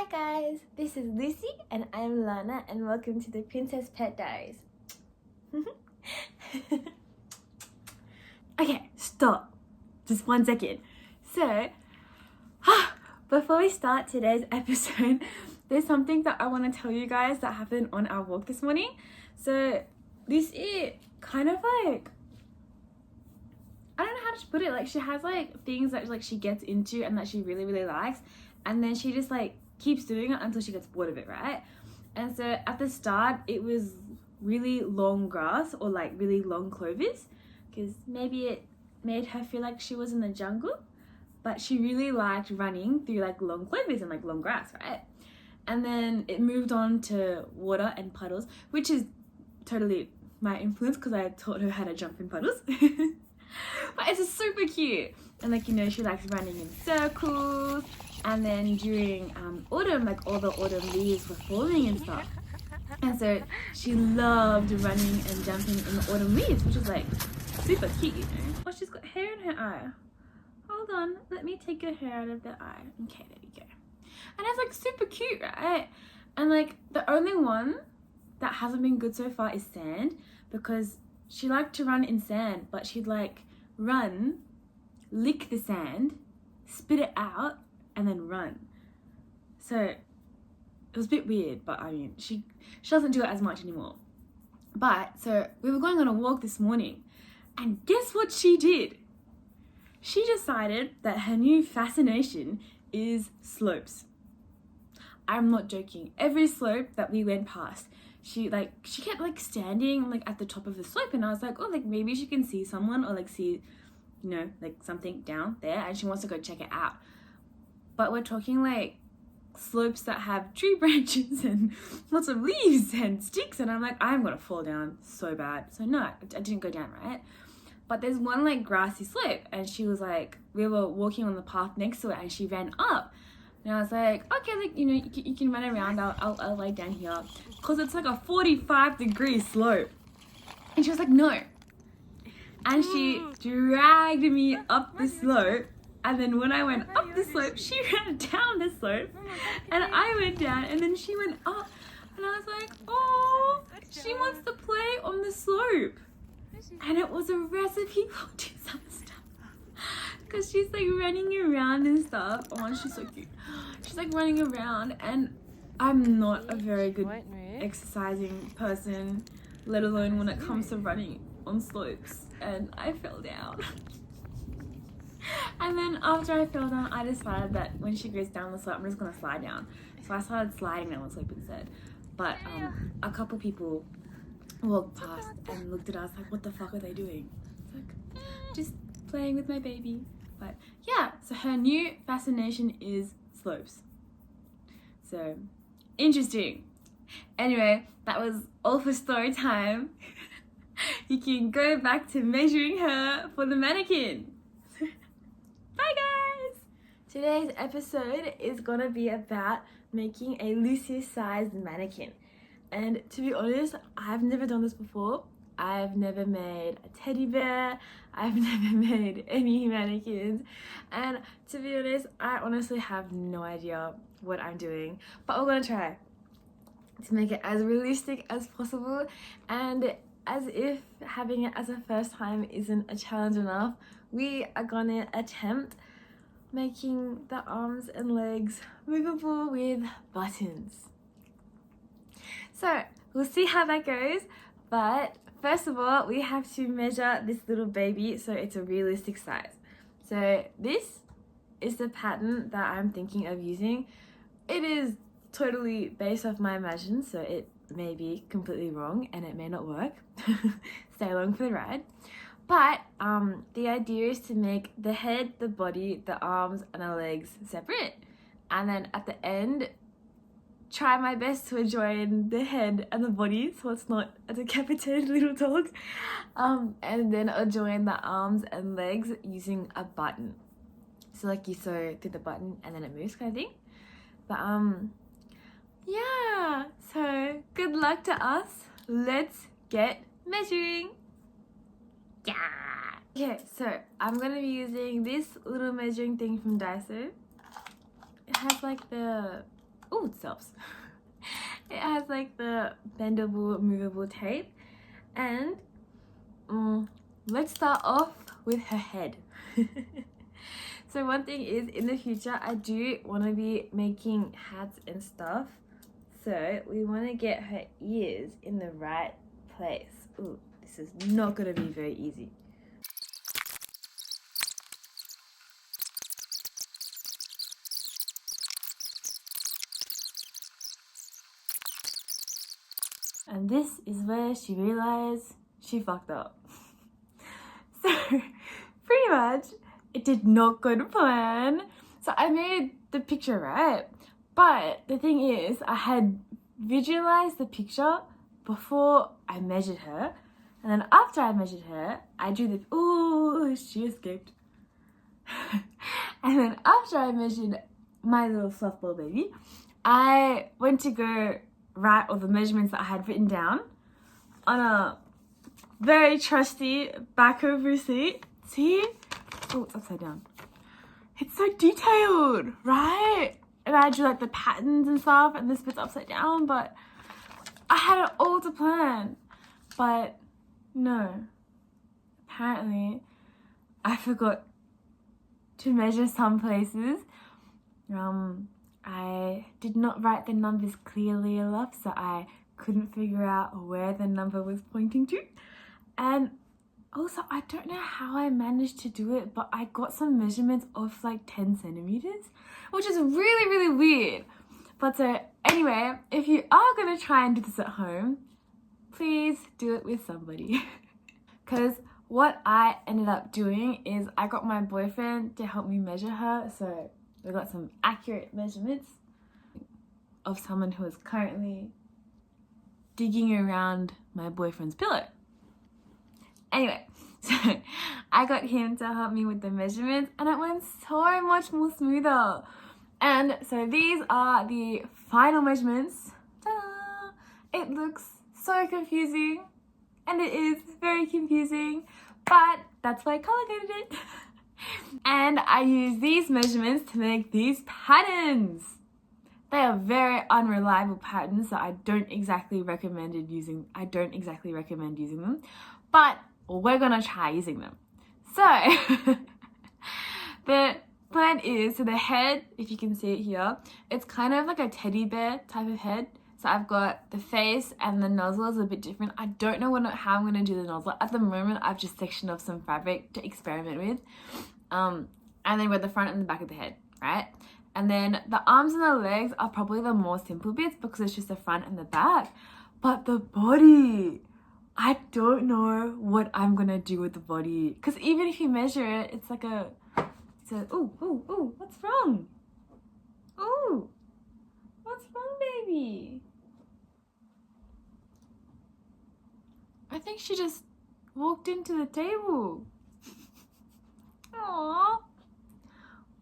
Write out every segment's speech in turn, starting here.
guys, this is Lucy and I'm Lana and welcome to the Princess Pet Diaries. Okay, stop. Just 1 second. So, before we start today's episode, there's something that I want to tell you guys that happened on our walk this morning. So, this is kind of like, I don't know how to put it, like she has like things that like she gets into and that she really likes, and then she just like keeps doing it until she gets bored of it, right? And so at the start it was really long grass or like really long clovers, because maybe it made her feel like she was in the jungle, but she really liked running through like long clovers and like long grass, right? And then it moved on to water and puddles, which is totally my influence because I taught her how to jump in puddles. But it's just super cute, and like, you know, she likes running in circles. And then during autumn, like all the autumn leaves were falling and stuff, and so she loved running and jumping in the autumn leaves, which is like super cute, you know. Oh, she's got hair in her eye. Hold on, let me take her hair out of the eye. Okay, there you go. And it's like super cute, right? And like the only one that hasn't been good so far is sand, because she liked to run in sand, but she'd like run, lick the sand, spit it out, and then run. So it was a bit weird, but I mean, she doesn't do it as much anymore. But so we were going on a walk this morning, and guess what she did? She decided that her new fascination is slopes. I'm not joking. Every slope that we went past, she kept like standing like at the top of the slope, and I was like, oh, like maybe she can see someone or like see, you know, like something down there, and she wants to go check it out. But we're talking like slopes that have tree branches and lots of leaves and sticks, and I'm like, I'm gonna fall down so bad. So no, I didn't go down, right? But there's one like grassy slope, and she was like, we were walking on the path next to it, and she ran up. And I was like, okay, like, you know, you can run around, I'll lay down here, because it's like a 45-degree slope. And she was like, no. And she dragged me up the slope, and then when I went up the slope, she ran down the slope, and I went down, and then she went up, and I was like, oh, she wants to play on the slope. And it was a recipe for disaster, because she's like running around and stuff. Oh, she's so cute. She's like running around, and I'm not a very good exercising person, let alone when it comes to running on slopes, and I fell down. And then after I fell down, I decided that when she goes down the slope, I'm just gonna slide down. So I started sliding down the slope instead. But a couple people walked past and looked at us like, what the fuck are they doing? It's like, just playing with my baby. But yeah, so her new fascination is slopes. So interesting. Anyway, that was all for story time. You can go back to measuring her for the mannequin. Bye guys! Today's episode is gonna be about making a Lucy-sized mannequin. And to be honest, I've never done this before. I've never made a teddy bear. I've never made any mannequins. And to be honest, I honestly have no idea what I'm doing. But we're gonna try to make it as realistic as possible. And as if having it as a first time isn't a challenge enough, we are gonna attempt making the arms and legs movable with buttons. So we'll see how that goes, but first of all, we have to measure this little baby so it's a realistic size. So this is the pattern that I'm thinking of using. It is totally based off my imagination, so it may be completely wrong and it may not work. Stay along for the ride. But the idea is to make the head, the body, the arms, and the legs separate. And then at the end, try my best to join the head and the body so it's not a decapitated little dog. And then I'll join the arms and legs using a button. So like you sew through the button and then it moves, kind of thing. But yeah, so good luck to us. Let's get measuring. Yeah. Okay, so I'm gonna be using this little measuring thing from Daiso. It has like the Oh, it stops. It has like the bendable, movable tape. And let's start off with her head. So one thing is, in the future, I do want to be making hats and stuff. So we want to get her ears in the right place. Ooh, this is not going to be very easy. And this is where she realized she fucked up. So pretty much it did not go to plan. So I made the picture, right? But the thing is, I had visualized the picture before I measured her. And then after I measured her, I drew the, ooh, she escaped. And then after I measured my little softball baby, I went to go write all the measurements that I had written down on a very trusty back of receipt. See? Oh, it's upside down. It's so detailed, right? And I drew like the patterns and stuff, and this bit's upside down, but I had it all to plan. But no, apparently I forgot to measure some places. I did not write the numbers clearly enough, so I couldn't figure out where the number was pointing to. And also, I don't know how I managed to do it, but I got some measurements of like 10 centimeters, which is really, really weird. But so anyway, if you are gonna try and do this at home, please do it with somebody. Because what I ended up doing is I got my boyfriend to help me measure her. So we got some accurate measurements of someone who is currently digging around my boyfriend's pillow. Anyway, so I got him to help me with the measurements, and it went so much more smoother. And so these are the final measurements. Ta-da! It looks so confusing, and it is very confusing, but that's why I color coded it. And I use these measurements to make these patterns. They are very unreliable patterns, so I don't exactly recommend using them, but we're gonna try using them. So the plan is, so the head, if you can see it here, it's kind of like a teddy bear type of head. So I've got the face and the nozzle is a bit different. I don't know how I'm gonna do the nozzle. At the moment, I've just sectioned off some fabric to experiment with. And then with the front and the back of the head, right? And then the arms and the legs are probably the more simple bits because it's just the front and the back. But the body, I don't know what I'm gonna do with the body. Because even if you measure it, it's like ooh, what's wrong? Ooh, what's wrong, baby? I think she just walked into the table. Aww,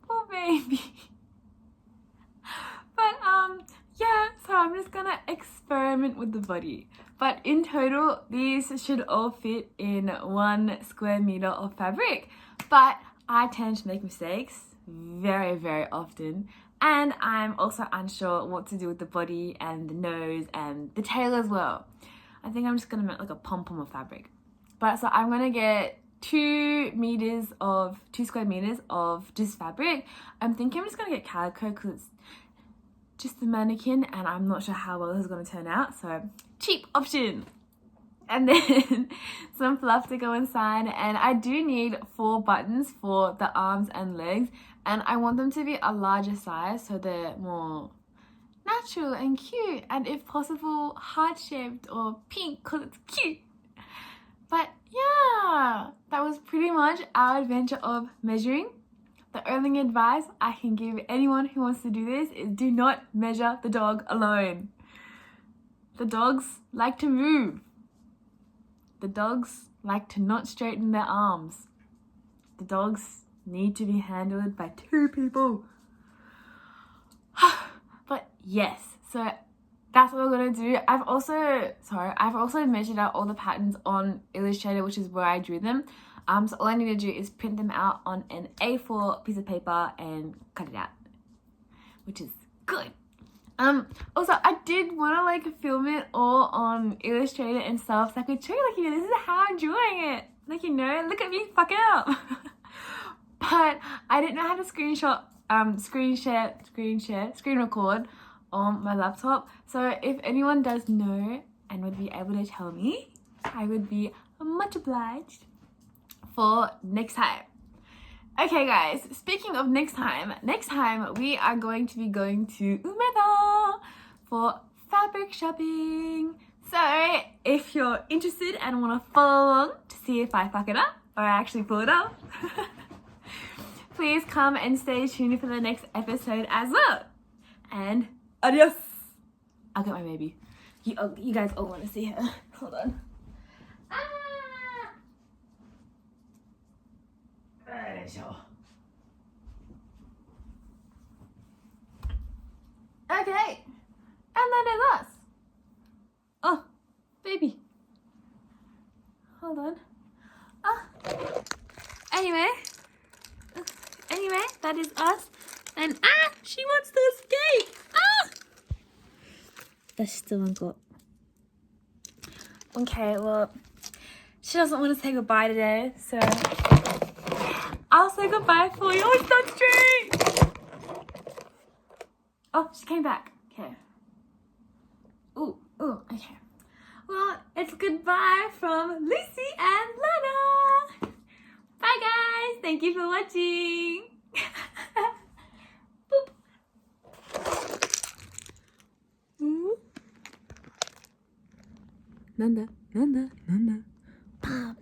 poor baby. But yeah, so I'm just gonna experiment with the body. But in total, these should all fit in 1 square meter of fabric. But I tend to make mistakes very, very often. And I'm also unsure what to do with the body and the nose and the tail as well. I think I'm just gonna make like a pom-pom of fabric. But so I'm gonna get 2 square meters of just fabric. I'm thinking I'm just gonna get calico because it's just the mannequin and I'm not sure how well this is gonna turn out. So cheap option. And then some fluff to go inside, and I do need 4 buttons for the arms and legs, and I want them to be a larger size so they're more natural and cute, and if possible heart-shaped or pink because it's cute. But yeah, that was pretty much our adventure of measuring. The only advice I can give anyone who wants to do this is do not measure the dog alone. The dogs like to move. The dogs like to not straighten their arms. The dogs need to be handled by 2 people. But yes, so that's what we're gonna do. I've also measured out all the patterns on Illustrator, which is where I drew them. So all I need to do is print them out on an A4 piece of paper and cut it out, which is good. Also, I did want to like film it all on Illustrator and stuff, so I could show you like, this is how I'm doing it. Like, look at me fucking up. But I didn't know how to screen record on my laptop. So if anyone does know and would be able to tell me, I would be much obliged for next time. Okay guys, speaking of next time we are going to be going to Umeda for fabric shopping. So if you're interested and want to follow along to see if I fuck it up or I actually pull it off, please come and stay tuned for the next episode as well. And adios. I'll get my baby. You guys all want to see her. Hold on. Okay, and that is us. Oh, baby. Hold on. Anyway, that is us. And she wants to escape. That's still got. Okay, well, she doesn't want to say goodbye today, so I'll say goodbye for you. Oh, it's not straight. Oh, she came back. Okay. Ooh, okay. Well, it's goodbye from Lucy and Lana. Bye, guys. Thank you for watching. Boop. Nanda. Pop.